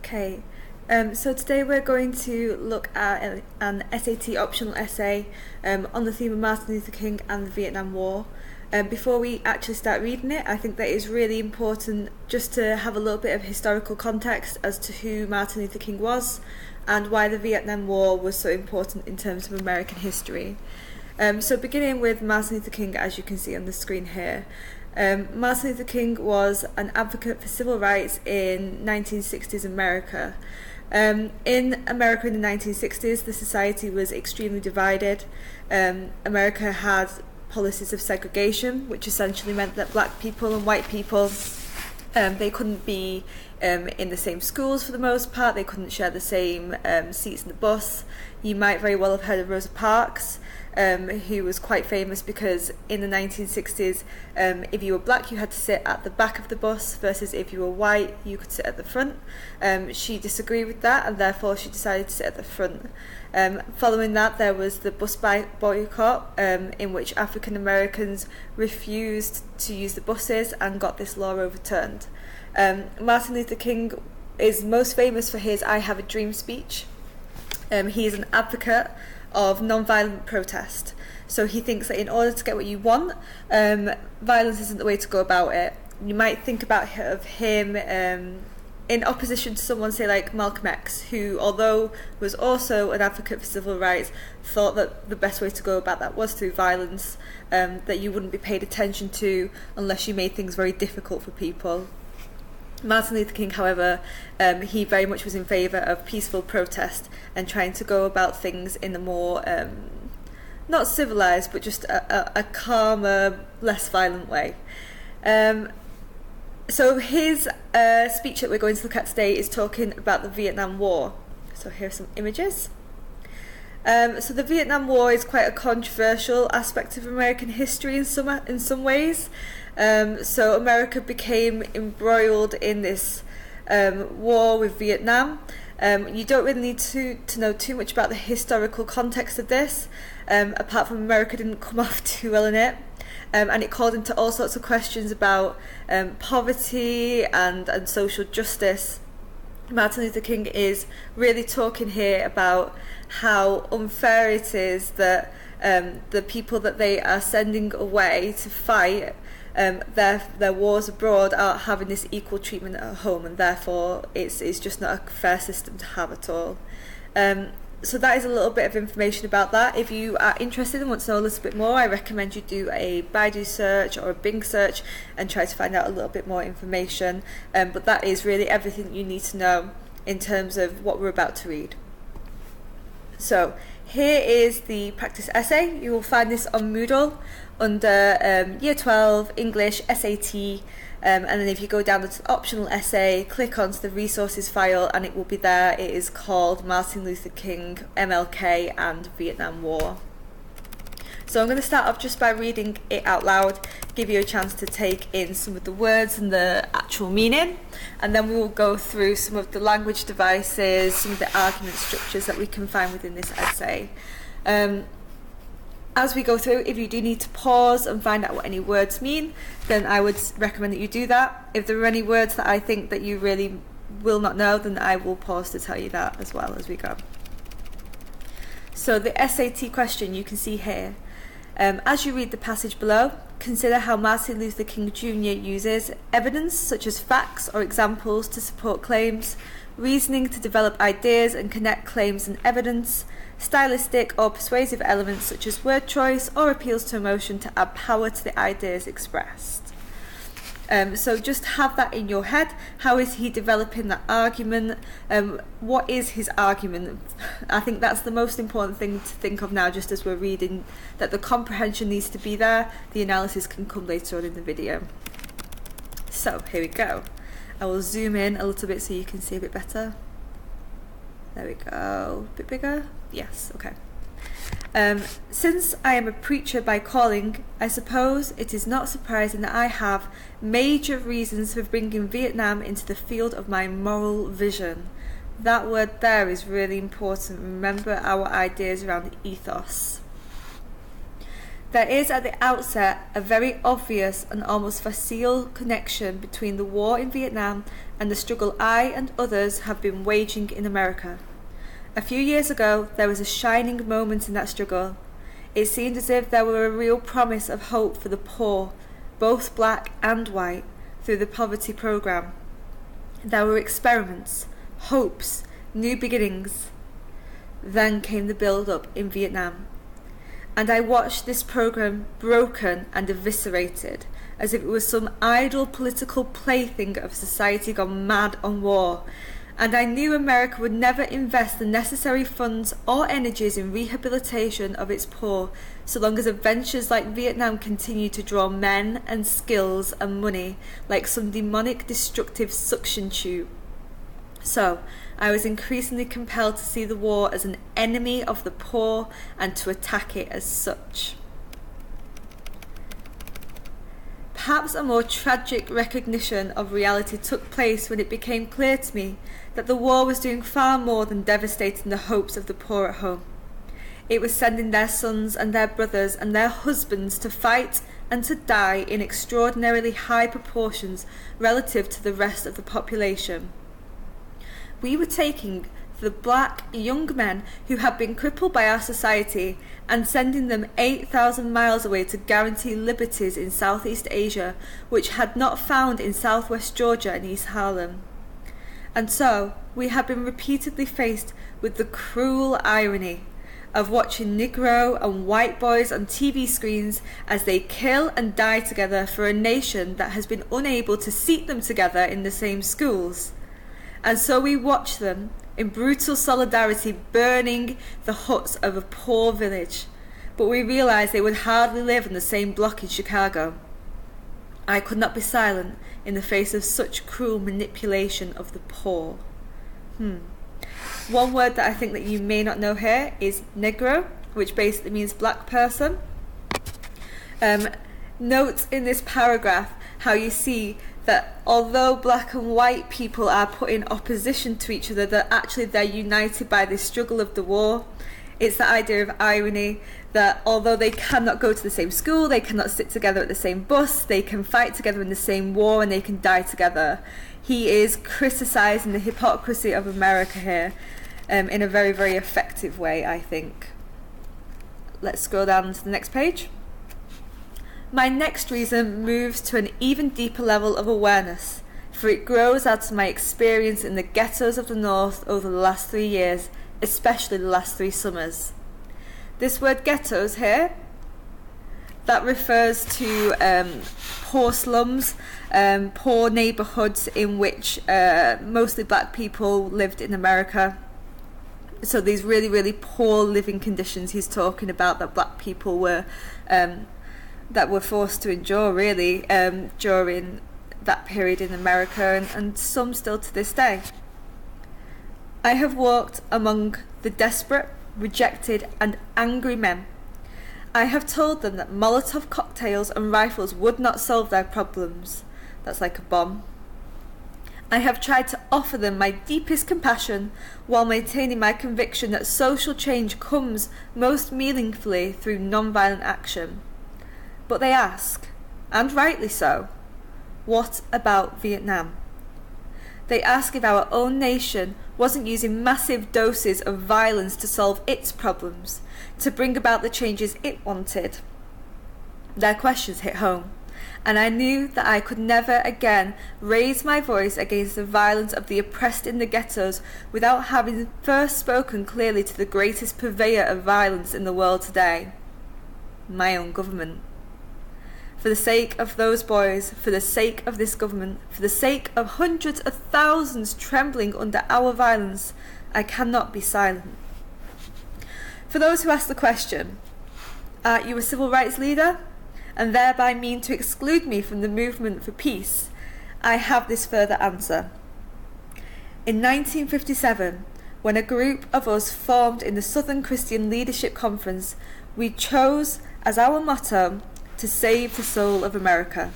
Okay, so today we're going to look at an SAT optional essay on the theme of Martin Luther King and the Vietnam War. Before we actually start reading it, I think that it's really important just to have a little bit of historical context as to who Martin Luther King was and why the Vietnam War was so important in terms of American history. So beginning with Martin Luther King, as you can see on the screen here. Martin Luther King was an advocate for civil rights in 1960s America. In America in the 1960s, the society was extremely divided. America had policies of segregation, which essentially meant that black people and white people, they couldn't be in the same schools for the most part. They couldn't share the same seats in the bus. You might very well have heard of Rosa Parks, who was quite famous because in the 1960s, if you were black, you had to sit at the back of the bus, versus if you were white, you could sit at the front. She disagreed with that, and therefore she decided to sit at the front. Following that, there was the bus boycott, in which African Americans refused to use the buses and got this law overturned. Martin Luther King is most famous for his "I Have a Dream" speech. He is an advocate of non-violent protest. So he thinks that in order to get what you want, violence isn't the way to go about it. You might think about him in opposition to someone, say, like Malcolm X, who, although was also an advocate for civil rights, thought that the best way to go about that was through violence, that you wouldn't be paid attention to unless you made things very difficult for people. Martin Luther King, however, he very much was in favour of peaceful protest and trying to go about things in a more, not civilised, but just a calmer, less violent way. So his speech that we're going to look at today is talking about the Vietnam War. So here are some images. So the Vietnam War is quite a controversial aspect of American history in some ways. So America became embroiled in this war with Vietnam. You don't really need to know too much about the historical context of this, apart from America didn't come off too well in it. And it called into all sorts of questions about poverty and social justice. Martin Luther King is really talking here about how unfair it is that the people that they are sending away to fight their wars abroad are having this equal treatment at home, and therefore it's just not a fair system to have at all. So that is a little bit of information about that. If you are interested and want to know a little bit more, I recommend you do a Baidu search or a Bing search and try to find out a little bit more information. But that is really everything you need to know in terms of what we're about to read. So here is the practice essay. You will find this on Moodle under Year 12 English SAT, and then if you go down to the optional essay, click onto the resources file and it will be there. It is called Martin Luther King, MLK and Vietnam War. So I'm going to start off just by reading it out loud, give you a chance to take in some of the words and the actual meaning, and then we will go through some of the language devices, some of the argument structures that we can find within this essay. As we go through, if you do need to pause and find out what any words mean, then I would recommend that you do that. If there are any words that I think that you really will not know, then I will pause to tell you that as well as we go. So the SAT question you can see here. As you read the passage below, consider how Martin Luther King Jr. uses evidence such as facts or examples to support claims, reasoning to develop ideas and connect claims and evidence, stylistic or persuasive elements such as word choice or appeals to emotion to add power to the ideas expressed. So just have that in your head. How is he developing that argument? What is his argument? I think that's the most important thing to think of now, just as we're reading, that the comprehension needs to be there. The analysis can come later on in the video. So here we go. I will zoom in a little bit so you can see a bit better. There we go. A bit bigger? Yes, okay. Since I am a preacher by calling, I suppose it is not surprising that I have major reasons for bringing Vietnam into the field of my moral vision. That word there is really important. Remember our ideas around ethos. There is at the outset a very obvious and almost facile connection between the war in Vietnam and the struggle I and others have been waging in America. A few years ago, there was a shining moment in that struggle. It seemed as if there were a real promise of hope for the poor, both black and white, through the poverty program. There were experiments, hopes, new beginnings. Then came the build-up in Vietnam. And I watched this program broken and eviscerated, as if it was some idle political plaything of society gone mad on war. And I knew America would never invest the necessary funds or energies in rehabilitation of its poor, so long as adventures like Vietnam continue to draw men and skills and money like some demonic destructive suction tube. So, I was increasingly compelled to see the war as an enemy of the poor and to attack it as such. Perhaps a more tragic recognition of reality took place when it became clear to me that the war was doing far more than devastating the hopes of the poor at home. It was sending their sons and their brothers and their husbands to fight and to die in extraordinarily high proportions relative to the rest of the population. We were taking the black young men who had been crippled by our society and sending them 8,000 miles away to guarantee liberties in Southeast Asia, which had not found in Southwest Georgia and East Harlem. And so we had been repeatedly faced with the cruel irony of watching Negro and white boys on TV screens as they kill and die together for a nation that has been unable to seat them together in the same schools. And so we watch them in brutal solidarity burning the huts of a poor village, but we realised they would hardly live in the same block in Chicago. I could not be silent in the face of such cruel manipulation of the poor. One word that I think that you may not know here is Negro, which basically means black person. Note in this paragraph how you see that although black and white people are put in opposition to each other, that actually they're united by this struggle of the war. It's the idea of irony that although they cannot go to the same school, they cannot sit together at the same bus, they can fight together in the same war and they can die together. He is criticising the hypocrisy of America here in a very, very effective way, I think. Let's scroll down to the next page. My next reason moves to an even deeper level of awareness, for it grows out of my experience in the ghettos of the North over the last 3 years, especially the last 3 summers. This word ghettos here, that refers to poor slums, poor neighbourhoods in which mostly black people lived in America. So these really, really poor living conditions he's talking about that black people were forced to endure really during that period in America, and some still to this day. I have walked among the desperate, rejected and angry men. I have told them that Molotov cocktails and rifles would not solve their problems. That's like a bomb. I have tried to offer them my deepest compassion while maintaining my conviction that social change comes most meaningfully through non-violent action. But they ask, and rightly so, what about Vietnam? They ask if our own nation wasn't using massive doses of violence to solve its problems, to bring about the changes it wanted. Their questions hit home, and I knew that I could never again raise my voice against the violence of the oppressed in the ghettos without having first spoken clearly to the greatest purveyor of violence in the world today, my own government. For the sake of those boys, for the sake of this government, for the sake of hundreds of thousands trembling under our violence, I cannot be silent. For those who ask the question, are you a civil rights leader, and thereby mean to exclude me from the movement for peace, I have this further answer. In 1957, when a group of us formed in the Southern Christian Leadership Conference, we chose as our motto to save the soul of America.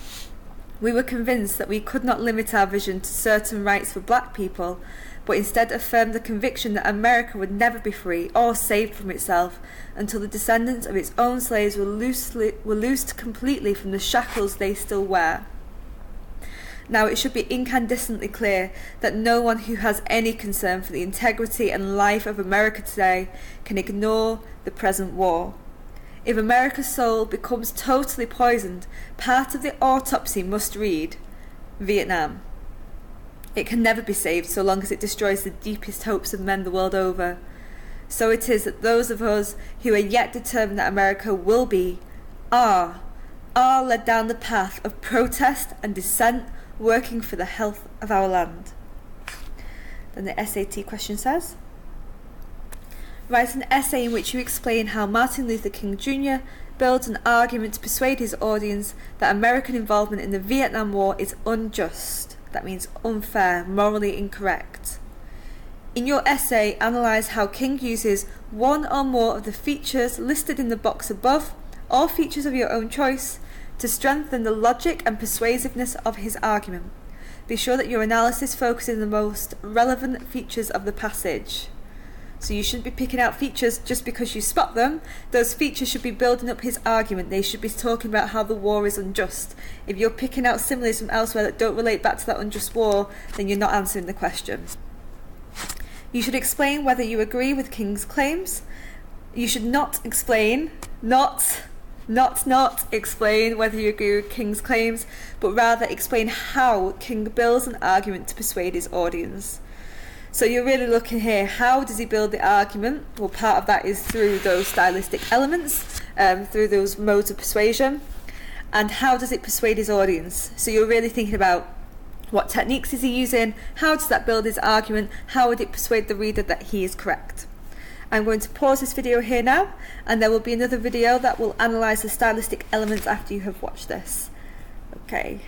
We were convinced that we could not limit our vision to certain rights for black people, but instead affirmed the conviction that America would never be free or saved from itself until the descendants of its own slaves were loosed completely from the shackles they still wear. Now it should be incandescently clear that no one who has any concern for the integrity and life of America today can ignore the present war. If America's soul becomes totally poisoned, part of the autopsy must read, Vietnam. It can never be saved so long as it destroys the deepest hopes of men the world over. So it is that those of us who are yet determined that America will be, are led down the path of protest and dissent, working for the health of our land. Then the SAT question says, write an essay in which you explain how Martin Luther King Jr. builds an argument to persuade his audience that American involvement in the Vietnam War is unjust. That means unfair, morally incorrect. In your essay, analyse how King uses one or more of the features listed in the box above, or features of your own choice, to strengthen the logic and persuasiveness of his argument. Be sure that your analysis focuses on the most relevant features of the passage. So you shouldn't be picking out features just because you spot them. Those features should be building up his argument. They should be talking about how the war is unjust. If you're picking out similes from elsewhere that don't relate back to that unjust war, then you're not answering the question. You should explain whether you agree with King's claims. You should not explain, not explain whether you agree with King's claims, but rather explain how King builds an argument to persuade his audience. So you're really looking here, how does he build the argument? Well, part of that is through those stylistic elements, through those modes of persuasion. And how does it persuade his audience? So you're really thinking about what techniques is he using, how does that build his argument, how would it persuade the reader that he is correct? I'm going to pause this video here now, and there will be another video that will analyse the stylistic elements after you have watched this. Okay.